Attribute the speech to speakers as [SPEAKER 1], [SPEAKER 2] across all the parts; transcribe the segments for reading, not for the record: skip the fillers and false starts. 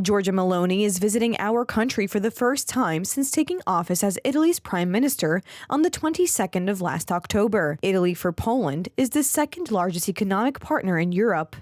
[SPEAKER 1] Giorgia Meloni is visiting our country for the first time since taking office as Italy's prime minister on the 22nd of last October. Italy for Poland is the second largest economic partner in Europe.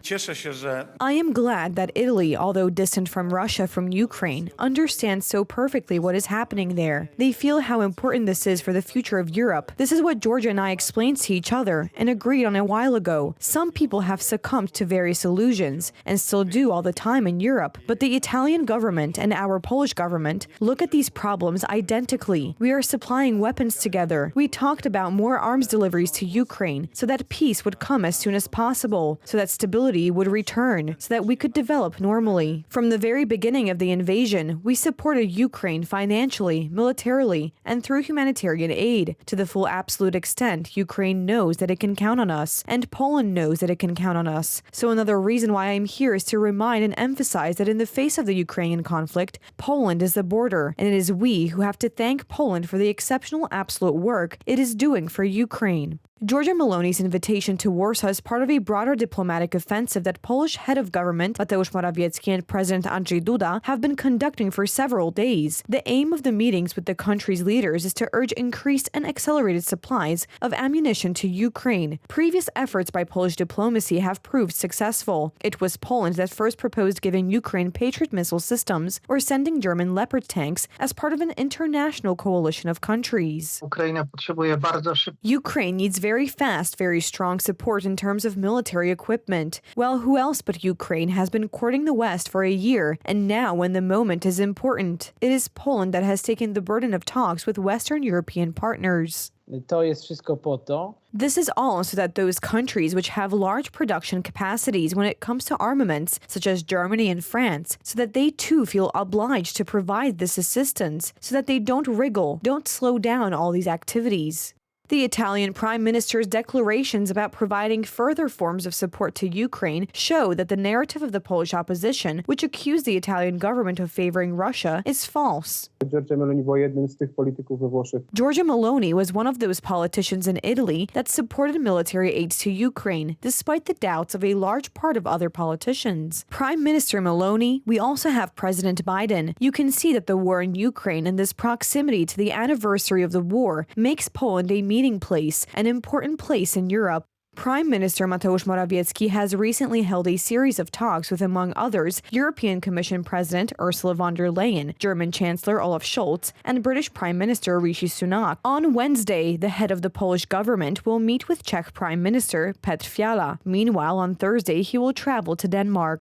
[SPEAKER 1] I am glad that Italy, although distant from Russia from Ukraine, understands so perfectly what is happening there. They feel how important this is for the future of Europe. This is what Giorgia and I explained to each other and agreed on a while ago. Some people have succumbed to various illusions and still do all the time in Europe, but the Italian government and our Polish government look at these problems identically. We are supplying weapons together. We talked about more arms deliveries to Ukraine so that peace would come as soon as possible, so that stability would return, so that we could develop normally. From the very beginning of the invasion, we supported Ukraine financially, militarily, and through humanitarian aid. To the full absolute extent, Ukraine knows that it can count on us, and Poland knows that it can count on us. So another reason why I'm here is to remind and emphasize that in the face of the Ukrainian conflict, Poland is the border, and it is we who have to thank Poland for the exceptional absolute work it is doing for Ukraine. Giorgia Meloni's invitation to Warsaw is part of a broader diplomatic offensive that Polish head of government Mateusz Morawiecki and President Andrzej Duda have been conducting for several days. The aim of the meetings with the country's leaders is to urge increased and accelerated supplies of ammunition to Ukraine. Previous efforts by Polish diplomacy have proved successful. It was Poland that first proposed giving Ukraine Patriot missile systems or sending German Leopard tanks as part of an international coalition of countries. Ukraine needs very fast, very strong support in terms of military equipment. Well, who else but Ukraine has been courting the West for a year, and now when the moment is important? It is Poland that has taken the burden of talks with Western European partners. This is all so that those countries which have large production capacities when it comes to armaments, such as Germany and France, so that they too feel obliged to provide this assistance, so that they don't wriggle, don't slow down all these activities. The Italian Prime Minister's declarations about providing further forms of support to Ukraine show that the narrative of the Polish opposition, which accused the Italian government of favoring Russia, is false.
[SPEAKER 2] Giorgia
[SPEAKER 1] Meloni was one of those politicians in Italy that supported military aids to Ukraine, despite the doubts of a large part of other politicians. Prime Minister Meloni, we also have President Biden. You can see that the war in Ukraine and this proximity to the anniversary of the war makes Poland a meeting place, an important place in Europe. Prime Minister Mateusz Morawiecki has recently held a series of talks with, among others, European Commission President Ursula von der Leyen, German Chancellor Olaf Scholz, and British Prime Minister Rishi Sunak. On Wednesday, the head of the Polish government will meet with Czech Prime Minister Petr Fiala. Meanwhile, on Thursday, he will travel to Denmark.